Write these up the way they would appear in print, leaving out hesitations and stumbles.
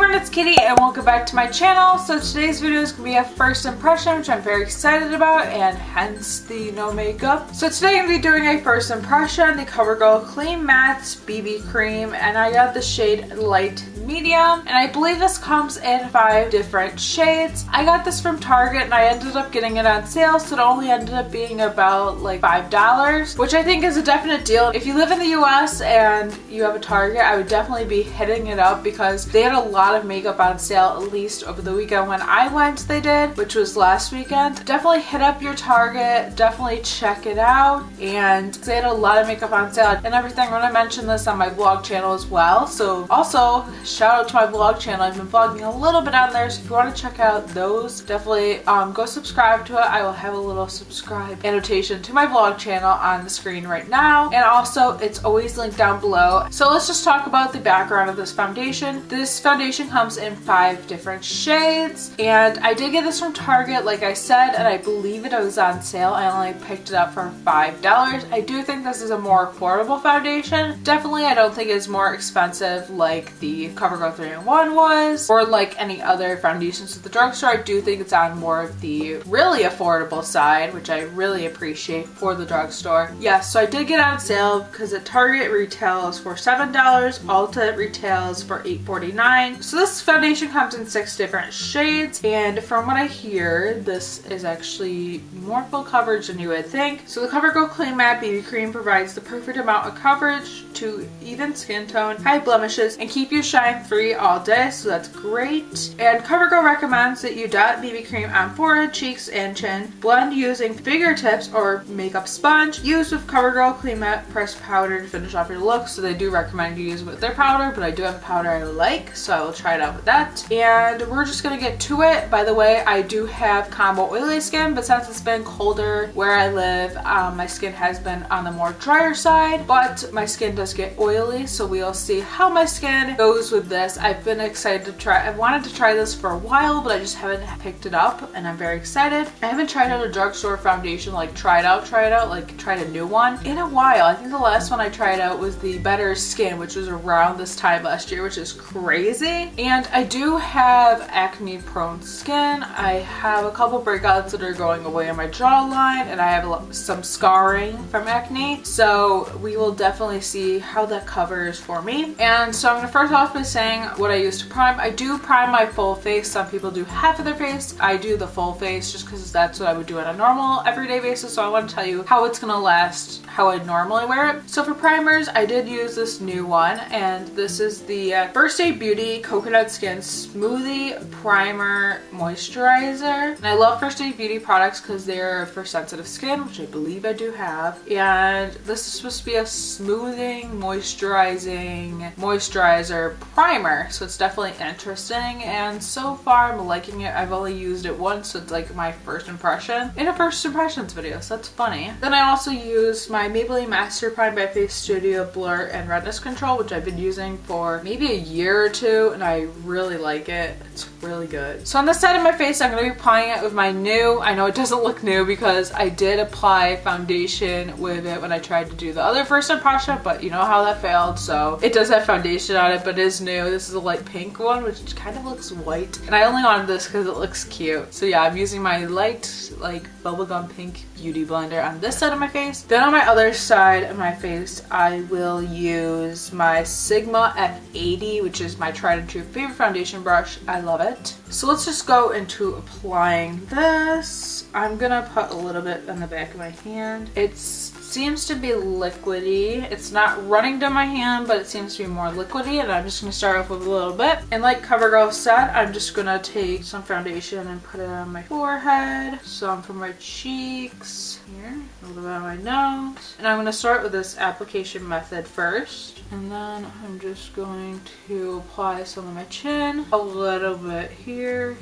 everyone, it's Kitty and welcome back to my channel. So today's video is going to be a first impression, which I'm very excited about, and hence the no makeup. So today I'm going to be doing a first impression, the Covergirl Clean Matte BB Cream, and I got the shade Light Medium, and I believe this comes in 5 different shades. I got this from Target and I ended up getting it on sale, so it only ended up being about like $5, which I think is a definite deal. If you live in the US and you have a Target, I would definitely be hitting it up because they had a lot of makeup on sale, at least over the weekend when I went they did, which was last weekend. Definitely hit up your Target, definitely check it out, and they had a lot of makeup on sale and everything. I'm going to mention this on my vlog channel as well, so also shout out to my vlog channel. I've been vlogging a little bit on there, so if you want to check out those, definitely go subscribe to it. I will have a little subscribe annotation to my vlog channel on the screen right now, and also it's always linked down below. So let's just talk about the background of this foundation. This foundation comes in 5 different shades, and I did get this from Target like I said, and I believe it was on sale. I only picked it up for $5. I do think this is a more affordable foundation. Definitely I don't think it's more expensive like the Covergirl 3-in-1 was, or like any other foundations at the drugstore. I do think it's on more of the really affordable side, which I really appreciate for the drugstore. Yes, so I did get on sale because at Target it retails for $7, Ulta retails for $8.49. So this foundation comes in 6 different shades, and from what I hear, this is actually more full coverage than you would think. So the Covergirl Clean Matte BB Cream provides the perfect amount of coverage to even skin tone, hide blemishes, and keep you shine free all day, so that's great. And Covergirl recommends that you dot BB cream on forehead, cheeks, and chin. Blend using fingertips or makeup sponge. Use with Covergirl Clean Matte pressed powder to finish off your look. So they do recommend you use it with their powder, but I do have a powder I like, so I will try it out with that. And we're just gonna get to it. By the way, I do have combo oily skin, but since it's been colder where I live, my skin has been on the more drier side, but my skin does get oily, so we'll see how my skin goes with this. I've been excited to try. I've wanted to try this for a while, but I just haven't picked it up, and I'm very excited. I haven't tried out a drugstore foundation, like tried a new one in a while. I think the last one I tried out was the Better Skin, which was around this time last year, which is crazy. And I do have acne prone skin. I have a couple breakouts that are going away on my jawline, and I have some scarring from acne, so we will definitely see how that covers for me. And so I'm going to first off by saying what I use to prime. I do prime my full face. Some people do half of their face. I do the full face just because that's what I would do on a normal everyday basis, so I want to tell you how it's going to last, how I normally wear it. So for primers, I did use this new one, and this is the First Aid Beauty Coconut Skin Smoothie Primer Moisturizer. And I love First Aid Beauty products because they're for sensitive skin, which I believe I do have. And this is supposed to be a smoothing, moisturizing moisturizer primer, so it's definitely interesting, and so far I'm liking it. I've only used it once, so it's like my first impression in a first impressions video, so that's funny. Then I also used my Maybelline Master Prime by Face Studio Blur and Redness Control, which I've been using for maybe a year or two, and I really like it. It's really good. So on this side of my face, I'm going to be applying it with my new, I know it doesn't look new because I did apply foundation with it when I tried to do the other first impression, but you know how that failed, so it does have foundation on it, but it is new. This is a light pink one, which kind of looks white, and I only wanted this because it looks cute. So yeah, I'm using my light, like bubblegum pink beauty blender on this side of my face. Then on my other side of my face, I will use my Sigma F80, which is my tried and true favorite foundation brush. I love it. So let's just go into applying this. I'm gonna put a little bit on the back of my hand. It seems to be liquidy. It's not running down my hand, but it seems to be more liquidy, and I'm just gonna start off with a little bit. And like Covergirl said, I'm just gonna take some foundation and put it on my forehead, some for my cheeks, here, a little bit on my nose. And I'm gonna start with this application method first, and then I'm just going to apply some on my chin, a little bit here,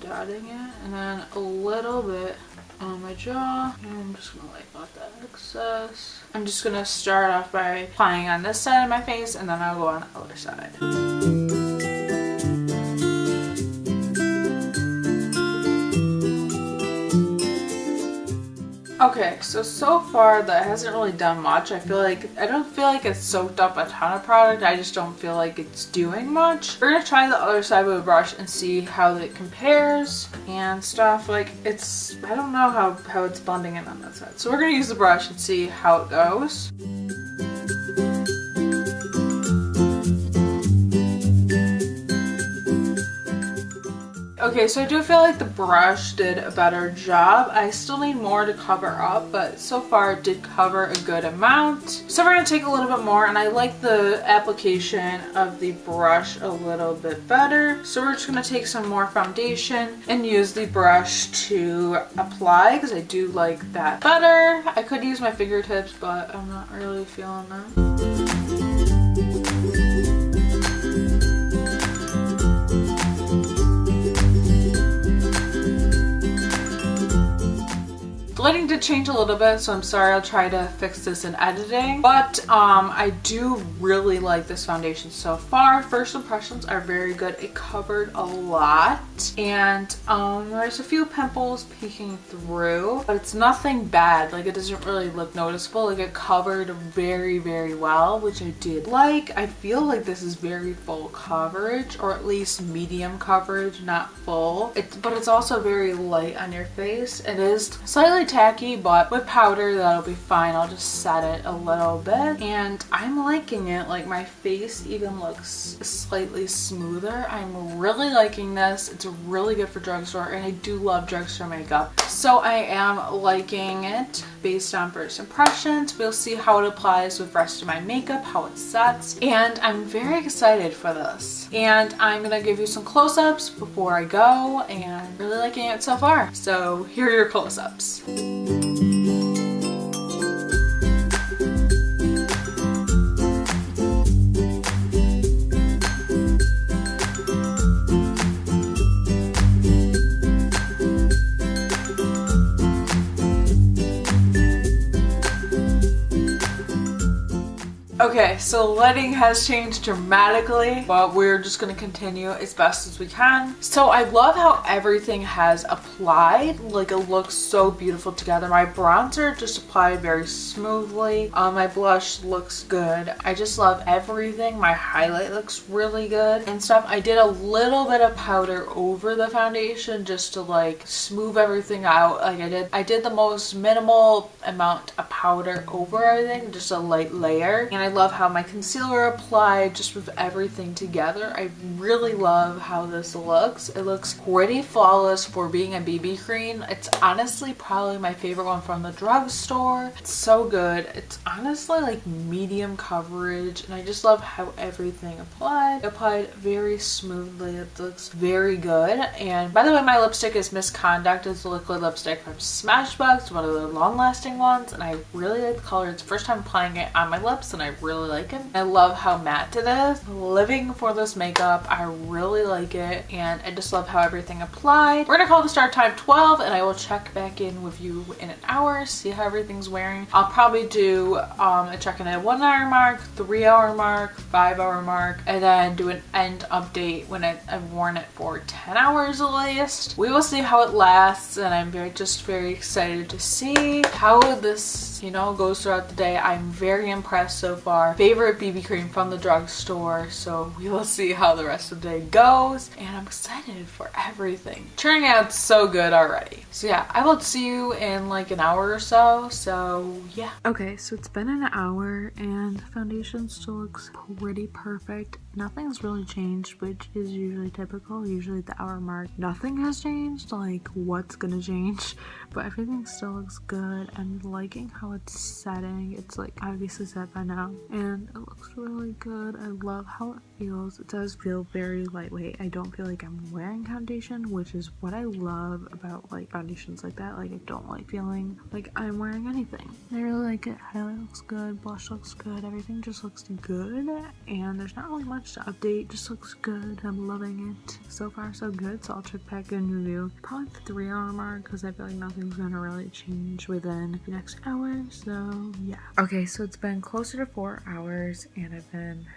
dotting it, and then a little bit on my jaw. And I'm just gonna wipe out that excess. I'm just gonna start off by applying on this side of my face, and then I'll go on the other side. Okay, so far that hasn't really done much. I don't feel like it's soaked up a ton of product. I just don't feel like it's doing much. We're gonna try the other side with a brush and see how it compares and stuff. Like I don't know how it's blending in on that side. So we're gonna use the brush and see how it goes. Okay, so I do feel like the brush did a better job. I still need more to cover up, but so far it did cover a good amount. So we're going to take a little bit more, and I like the application of the brush a little bit better. So we're just going to take some more foundation and use the brush to apply, because I do like that better. I could use my fingertips, but I'm not really feeling that. Lighting did change a little bit, so I'm sorry. I'll try to fix this in editing. But I do really like this foundation so far. First impressions are very good. It covered a lot, and there's a few pimples peeking through, but it's nothing bad. Like, it doesn't really look noticeable. Like, it covered very, very well, which I did like. I feel like this is very full coverage, or at least medium coverage, not full. But it's also very light on your face. It is slightly tacky, but with powder that'll be fine. I'll just set it a little bit, and I'm liking it. Like, my face even looks slightly smoother. I'm really liking this. It's really good for drugstore, and I do love drugstore makeup, so I am liking it based on first impressions. We'll see how it applies with the rest of my makeup, how it sets, and I'm very excited for this. And I'm gonna give you some close-ups before I go, and really liking it so far. So here are your close-ups. Okay, so lighting has changed dramatically, but we're just gonna continue as best as we can. So I love how everything has applied. Like, it looks so beautiful together. My bronzer just applied very smoothly. My blush looks good. I just love everything. My highlight looks really good and stuff. I did a little bit of powder over the foundation just to like smooth everything out. Like, I did the most minimal amount of powder over everything, just a light layer. And I love how my concealer applied just with everything together. I really love how this looks. It looks pretty flawless for being a BB cream. It's honestly probably my favorite one from the drugstore. It's so good. It's honestly like medium coverage, and I just love how everything applied. It applied very smoothly. It looks very good. And by the way, my lipstick is Misconduct. It's a liquid lipstick from Smashbox, one of the long-lasting ones, and I really like the color. It's the first time applying it on my lips, and I really like it. I love how matte it is. Living for this makeup, I really like it, and I just love how everything applied. We're gonna call the start time 12, and I will check back in with you in an hour, see how everything's wearing. I'll probably do a check-in at 1 hour mark, 3 hour mark, 5 hour mark, and then do an end update when I've worn it for 10 hours at least. We will see how it lasts, and I'm very excited to see how this, goes throughout the day. I'm very impressed so far. Favorite BB cream from the drugstore, so we will see how the rest of the day goes, and I'm excited for everything. Turning out so good already. So yeah, I will see you in like an hour or so, yeah. Okay, so it's been an hour, and the foundation still looks pretty perfect. Nothing's really changed, which is usually typical. Usually at the hour mark, nothing has changed. Like, what's gonna change? But everything still looks good. I'm liking how it's setting. It's like obviously set by now, and it looks really good. I love how it feels. It does feel very lightweight. I don't feel like I'm wearing foundation, which is what I love about like foundations like that. Like, I don't like feeling like I'm wearing anything. I really like it. Highlight looks good, blush looks good, everything just looks good, and there's not really much to update. Just looks good. I'm loving it. So far so good. So I'll check back in with you probably the 3 hour mark, because I feel like nothing's gonna really change within the next hour. So yeah. Okay, so it's been closer to 4 hours, and I've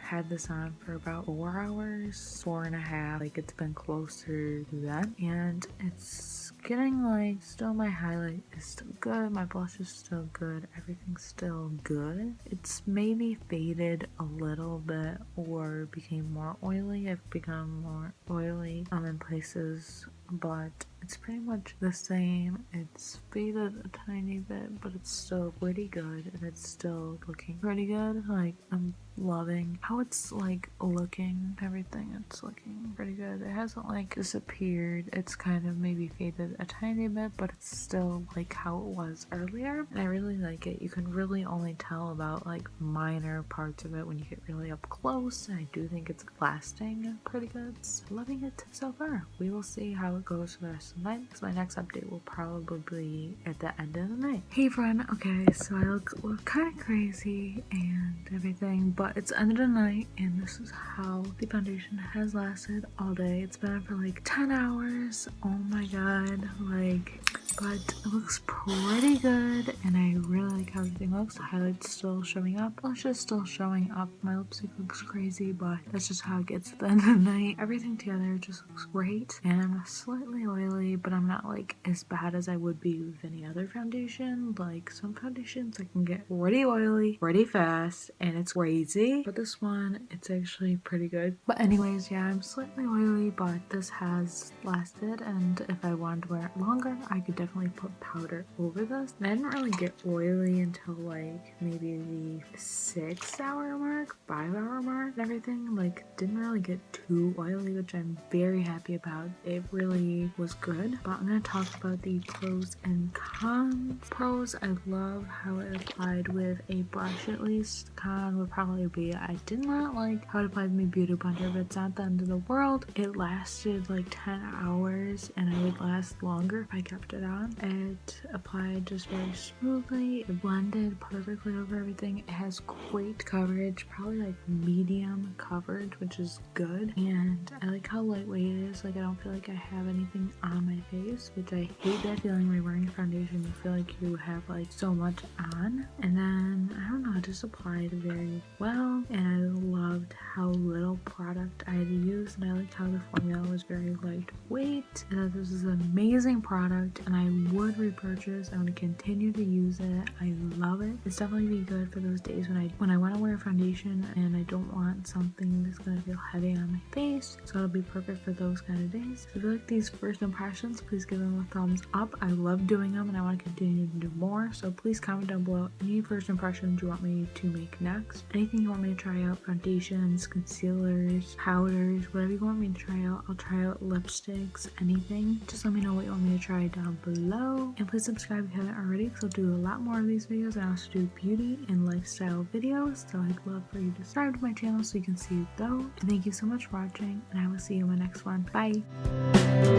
had this on for about about 4 hours, 4.5, like it's been closer to that, and it's getting like, still my highlight is still good, my blush is still good, everything's still good. It's maybe faded a little bit or became more oily. I've become more oily in places, but it's pretty much the same. It's faded a tiny bit, but it's still pretty good, and it's still looking pretty good. Like, I'm loving how it's like looking, everything. It's looking pretty good. It hasn't like disappeared. It's kind of maybe faded a tiny bit, but it's still like how it was earlier, and I really like it. You can really only tell about like minor parts of it when you get really up close, and I do think it's lasting pretty good. So loving it so far. We will see how it goes for the rest of the night, because my next update will probably be at the end of the night. Hey friend, okay, so I look kind of crazy and everything, but it's end of the night, and this is how the foundation has lasted all day. It's been for like 10 hours. Oh my god, like, but it looks pretty good, and I really like how everything looks. The highlight's still showing up, blush is still showing up, my lipstick looks crazy, but that's just how it gets at the end of the night. Everything together just looks great, and I'm slightly oily, but I'm not like as bad as I would be with any other foundation. Like, some foundations I can get pretty oily pretty fast, and it's crazy, but this one, it's actually pretty good. But anyways, yeah, I'm slightly oily, but this has lasted, and if I wanted to wear it longer, I could definitely put powder over this. And I didn't really get oily until like maybe the 6-hour mark, 5-hour mark, and everything. Like, didn't really get too oily, which I'm very happy about. It really was good. But I'm gonna talk about the pros and cons. Pros, I love how it applied with a brush at least. Con would probably be I did not like how it applied with my beauty blender, but it's not the end of the world. It lasted like 10 hours, and it would last longer if I kept it on. It applied just very smoothly. It blended perfectly over everything. It has great coverage, probably like medium coverage, which is good. And I like how lightweight it is. Like, I don't feel like I have anything on my face, which I hate that feeling when you're wearing foundation. You feel like you have like so much on. And then, I don't know, it just applied very well. And I loved how little product I had to use. And I liked how the formula was very lightweight. And that this is an amazing product, and I would repurchase. I'm going to continue to use it. I love it. It's definitely be good for those days when I want to wear foundation and I don't want something that's going to feel heavy on my face. So it'll be perfect for those kind of days. So if you like these first impressions, please give them a thumbs up. I love doing them, and I want to continue to do more. So please comment down below any first impressions you want me to make next. Anything you want me to try out, foundations, concealers, powders, whatever you want me to try out. I'll try out lipsticks, anything. Just let me know what you want me to try down below. And please subscribe if you haven't already, because I'll do a lot more of these videos. I also do beauty and lifestyle videos, so I'd love for you to subscribe to my channel so you can see those. And thank you so much for watching, and I will see you in my next one. Bye!